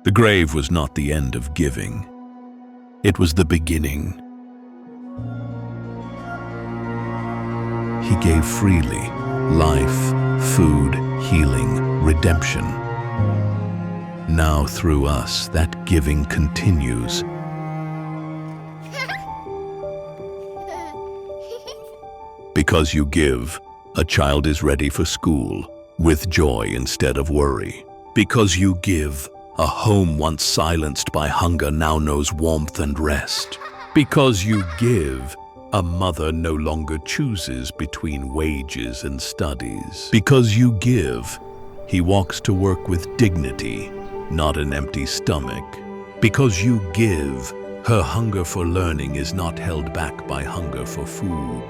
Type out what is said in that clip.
The grave was not the end of giving. It was the beginning. He gave freely, life, food, healing, redemption. Now through us, that giving continues. Because you give, a child is ready for school, with joy instead of worry. Because you give, a home once silenced by hunger now knows warmth and rest. Because you give, a mother no longer chooses between wages and studies. Because you give, he walks to work with dignity, not an empty stomach. Because you give, her hunger for learning is not held back by hunger for food.